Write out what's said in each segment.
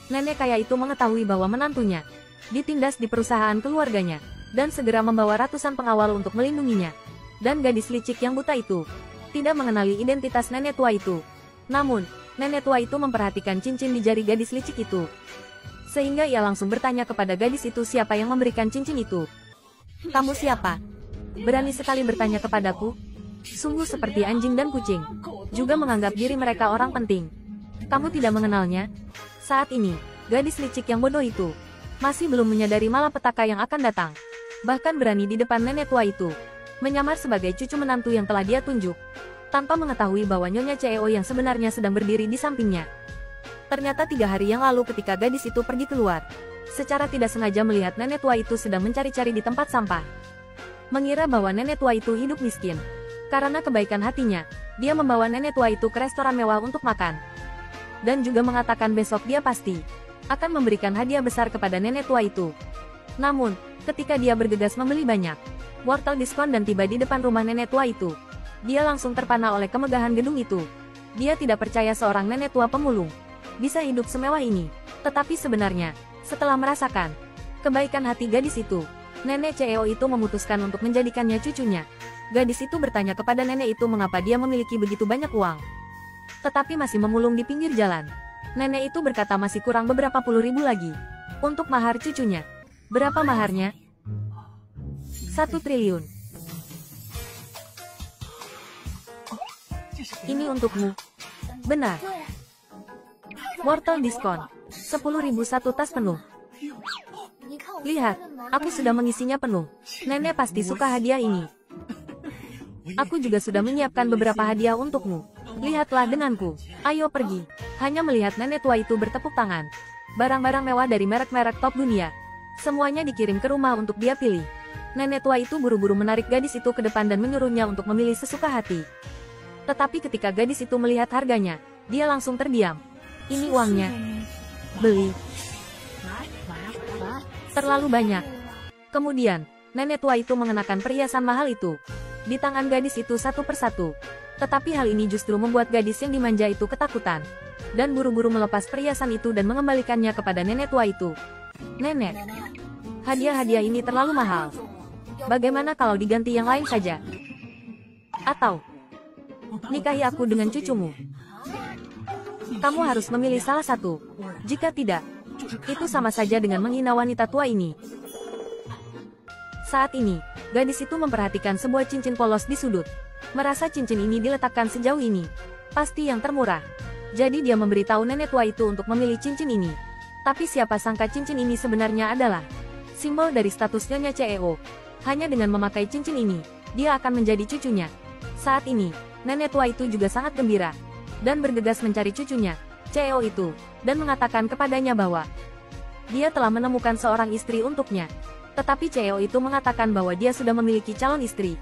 Nenek kaya itu mengetahui bahwa menantunya ditindas di perusahaan keluarganya, dan segera membawa ratusan pengawal untuk melindunginya. Dan gadis licik yang buta itu tidak mengenali identitas nenek tua itu. Namun, nenek tua itu memperhatikan cincin di jari gadis licik itu. Sehingga ia langsung bertanya kepada gadis itu siapa yang memberikan cincin itu. "Kamu siapa? Berani sekali bertanya kepadaku?" Sungguh seperti anjing dan kucing. Juga menganggap diri mereka orang penting. "Kamu tidak mengenalnya?" Saat ini, gadis licik yang bodoh itu masih belum menyadari malapetaka yang akan datang. Bahkan berani di depan nenek tua itu menyamar sebagai cucu menantu yang telah dia tunjuk, tanpa mengetahui bahwa Nyonya CEO yang sebenarnya sedang berdiri di sampingnya. Ternyata 3 hari yang lalu ketika gadis itu pergi keluar, secara tidak sengaja melihat nenek tua itu sedang mencari-cari di tempat sampah. Mengira bahwa nenek tua itu hidup miskin. Karena kebaikan hatinya, dia membawa nenek tua itu ke restoran mewah untuk makan. Dan juga mengatakan besok dia pasti akan memberikan hadiah besar kepada nenek tua itu. Namun, ketika dia bergegas membeli banyak wortel diskon dan tiba di depan rumah nenek tua itu, dia langsung terpana oleh kemegahan gedung itu. Dia tidak percaya seorang nenek tua pemulung bisa hidup semewah ini. Tetapi sebenarnya, setelah merasakan kebaikan hati gadis itu, nenek CEO itu memutuskan untuk menjadikannya cucunya. Gadis itu bertanya kepada nenek itu mengapa dia memiliki begitu banyak uang, tetapi masih memulung di pinggir jalan. Nenek itu berkata masih kurang beberapa puluh ribu lagi untuk mahar cucunya. Berapa maharnya? 1 triliun. Ini untukmu. Benar. Wortel diskon. 10.000 satu tas penuh. Lihat, aku sudah mengisinya penuh. Nenek pasti suka hadiah ini. Aku juga sudah menyiapkan beberapa hadiah untukmu. Lihatlah denganku. Ayo pergi. Hanya melihat nenek tua itu bertepuk tangan. Barang-barang mewah dari merek-merek top dunia. Semuanya dikirim ke rumah untuk dia pilih. Nenek tua itu buru-buru menarik gadis itu ke depan dan menyuruhnya untuk memilih sesuka hati. Tetapi ketika gadis itu melihat harganya, dia langsung terdiam. Ini uangnya. Beli. Terlalu banyak. Kemudian, nenek tua itu mengenakan perhiasan mahal itu di tangan gadis itu satu persatu. Tetapi hal ini justru membuat gadis yang dimanja itu ketakutan. Dan buru-buru melepas perhiasan itu dan mengembalikannya kepada nenek tua itu. "Nenek, hadiah-hadiah ini terlalu mahal. Bagaimana kalau diganti yang lain saja? Atau, nikahi aku dengan cucumu. Kamu harus memilih salah satu. Jika tidak, itu sama saja dengan menghina wanita tua ini." Saat ini, gadis itu memperhatikan sebuah cincin polos di sudut. Merasa cincin ini diletakkan sejauh ini pasti yang termurah. Jadi dia memberitahu nenek tua itu untuk memilih cincin ini. Tapi siapa sangka cincin ini sebenarnya adalah simbol dari status Nyonya CEO. Hanya dengan memakai cincin ini, dia akan menjadi cucunya. Saat ini, nenek tua itu juga sangat gembira dan bergegas mencari cucunya, CEO itu, dan mengatakan kepadanya bahwa dia telah menemukan seorang istri untuknya. Tetapi CEO itu mengatakan bahwa dia sudah memiliki calon istri.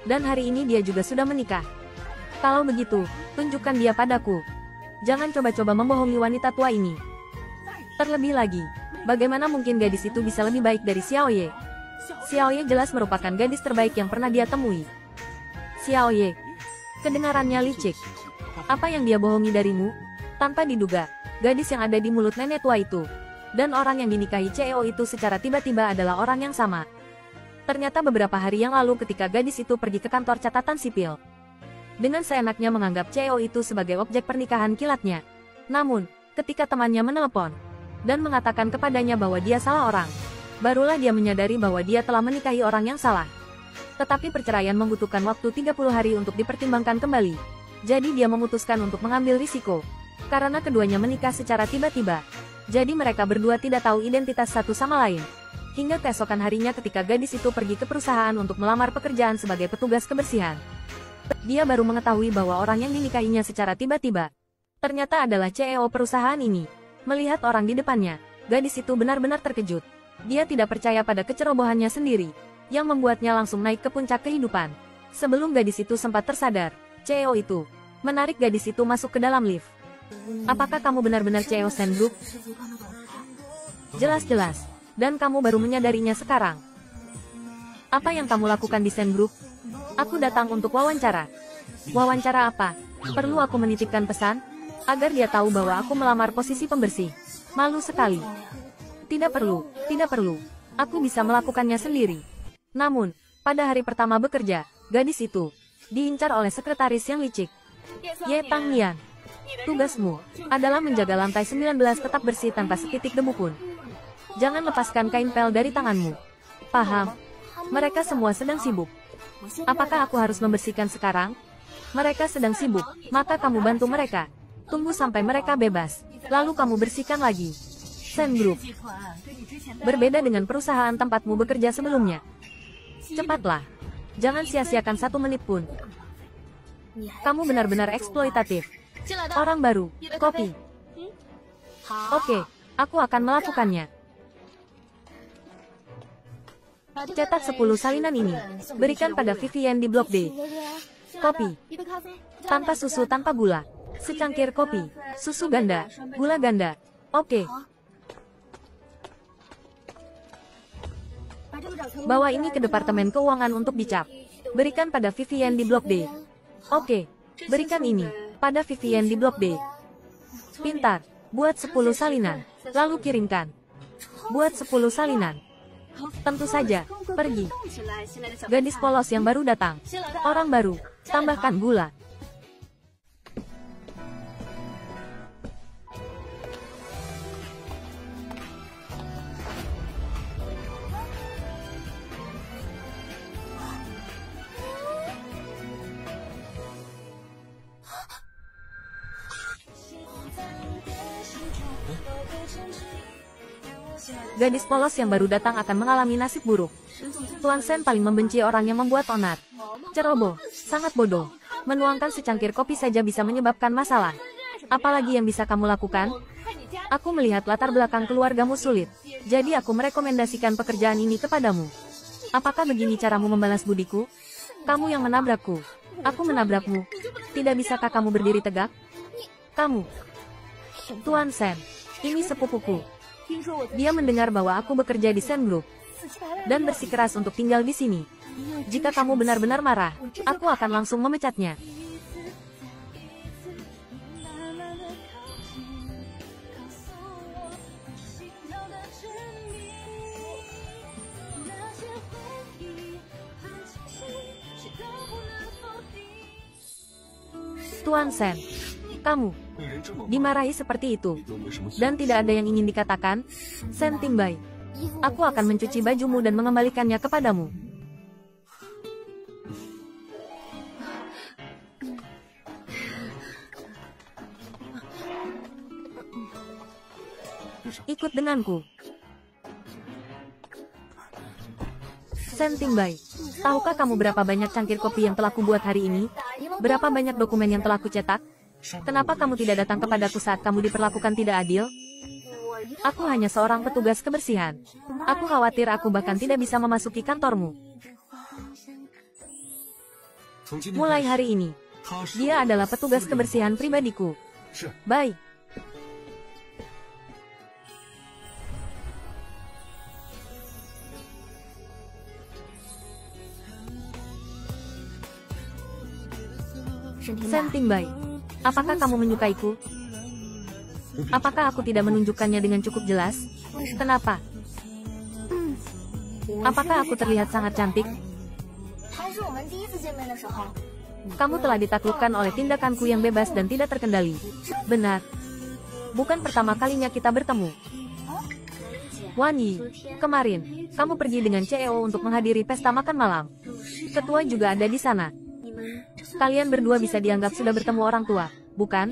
Dan hari ini dia juga sudah menikah. Kalau begitu, tunjukkan dia padaku. Jangan coba-coba membohongi wanita tua ini. Terlebih lagi, bagaimana mungkin gadis itu bisa lebih baik dari Xiaoye? Xiaoye jelas merupakan gadis terbaik yang pernah dia temui. Xiaoye, kedengarannya licik. Apa yang dia bohongi darimu? Tanpa diduga, gadis yang ada di mulut nenek tua itu dan orang yang dinikahi CEO itu secara tiba-tiba adalah orang yang sama. Ternyata beberapa hari yang lalu ketika gadis itu pergi ke kantor catatan sipil, dengan seenaknya menganggap CEO itu sebagai objek pernikahan kilatnya. Namun, ketika temannya menelepon dan mengatakan kepadanya bahwa dia salah orang, barulah dia menyadari bahwa dia telah menikahi orang yang salah. Tetapi perceraian membutuhkan waktu 30 hari untuk dipertimbangkan kembali. Jadi dia memutuskan untuk mengambil risiko. Karena keduanya menikah secara tiba-tiba. Jadi mereka berdua tidak tahu identitas satu sama lain. Hingga keesokan harinya ketika gadis itu pergi ke perusahaan untuk melamar pekerjaan sebagai petugas kebersihan. Dia baru mengetahui bahwa orang yang dinikahinya secara tiba-tiba ternyata adalah CEO perusahaan ini. Melihat orang di depannya, gadis itu benar-benar terkejut. Dia tidak percaya pada kecerobohannya sendiri, yang membuatnya langsung naik ke puncak kehidupan. Sebelum gadis itu sempat tersadar, CEO itu menarik gadis itu masuk ke dalam lift. "Apakah kamu benar-benar CEO Sen Group?" "Jelas-jelas. Dan kamu baru menyadarinya sekarang. Apa yang kamu lakukan di Sen Group?" "Aku datang untuk wawancara." "Wawancara apa? Perlu aku menitipkan pesan? Agar dia tahu bahwa aku melamar posisi pembersih." Malu sekali. Tidak perlu, tidak perlu. Aku bisa melakukannya sendiri. Namun, pada hari pertama bekerja, gadis itu diincar oleh sekretaris yang licik. Ye Tang Nian, tugasmu adalah menjaga lantai 19 tetap bersih tanpa setitik debu pun. Jangan lepaskan kain pel dari tanganmu. Paham? Mereka semua sedang sibuk. Apakah aku harus membersihkan sekarang? Mereka sedang sibuk, maka kamu bantu mereka. Tunggu sampai mereka bebas, lalu kamu bersihkan lagi. Sen Group berbeda dengan perusahaan tempatmu bekerja sebelumnya. Cepatlah, jangan sia-siakan 1 menit pun. Kamu benar-benar eksploitatif. Orang baru, kopi. Oke, aku akan melakukannya. Cetak 10 salinan ini, berikan pada Vivian di blok D. Kopi. Tanpa susu, tanpa gula. Secangkir kopi, susu ganda, gula ganda. Oke. Bawa ini ke Departemen Keuangan untuk dicap. Berikan pada Vivian di blok D. Oke. Berikan ini pada Vivian di blok D. Pintar. Buat 10 salinan. Lalu kirimkan. Buat 10 salinan. Tentu saja, pergi. Gadis polos yang baru datang. Orang baru, tambahkan gula. Gadis polos yang baru datang akan mengalami nasib buruk. Tuan Sen paling membenci orang yang membuat onar. Ceroboh, sangat bodoh. Menuangkan secangkir kopi saja bisa menyebabkan masalah. Apalagi yang bisa kamu lakukan? Aku melihat latar belakang keluargamu sulit. Jadi aku merekomendasikan pekerjaan ini kepadamu. Apakah begini caramu membalas budiku? Kamu yang menabrakku. Aku menabrakmu. Tidak bisakah kamu berdiri tegak? Kamu. Tuan Sen, ini sepupuku. Dia mendengar bahwa aku bekerja di Sen Group dan bersikeras untuk tinggal di sini. Jika kamu benar-benar marah, aku akan langsung memecatnya. Tuan Sen, kamu dimarahi seperti itu, dan tidak ada yang ingin dikatakan. Sen Tingbai, aku akan mencuci bajumu dan mengembalikannya kepadamu. Ikut denganku. Sen Tingbai, tahukah kamu berapa banyak cangkir kopi yang telah kubuat hari ini? Berapa banyak dokumen yang telah kucetak? Kenapa kamu tidak datang kepadaku saat kamu diperlakukan tidak adil? Aku hanya seorang petugas kebersihan. Aku khawatir aku bahkan tidak bisa memasuki kantormu. Mulai hari ini, dia adalah petugas kebersihan pribadiku. Baik. Sen Tingbai, apakah kamu menyukaiku? Apakah aku tidak menunjukkannya dengan cukup jelas? Kenapa? Apakah aku terlihat sangat cantik? Kamu telah ditaklukkan oleh tindakanku yang bebas dan tidak terkendali. Benar. Bukan pertama kalinya kita bertemu. Wan Yi, kemarin, kamu pergi dengan CEO untuk menghadiri pesta makan malam. Ketua juga ada di sana. Kalian berdua bisa dianggap sudah bertemu orang tua, bukan?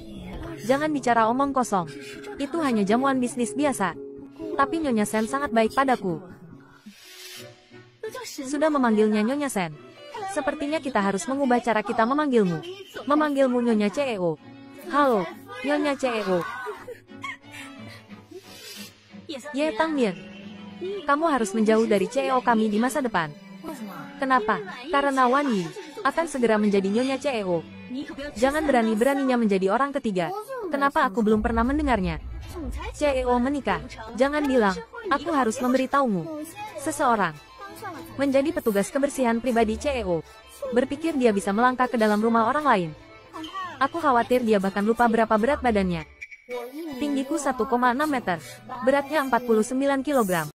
Jangan bicara omong kosong. Itu hanya jamuan bisnis biasa. Tapi Nyonya Sen sangat baik padaku. Sudah memanggilnya Nyonya Sen. Sepertinya kita harus mengubah cara kita memanggilmu. Memanggilmu Nyonya CEO. Halo, Nyonya CEO. Ye Tang Nian, kamu harus menjauh dari CEO kami di masa depan. Kenapa? Karena Wan Yi akan segera menjadi Nyonya CEO. Jangan berani-beraninya menjadi orang ketiga. Kenapa aku belum pernah mendengarnya? CEO menikah. Jangan bilang, aku harus memberitahumu. Seseorang menjadi petugas kebersihan pribadi CEO. Berpikir dia bisa melangkah ke dalam rumah orang lain. Aku khawatir dia bahkan lupa berapa berat badannya. Tinggiku 1,6 meter. Beratnya 49 kg.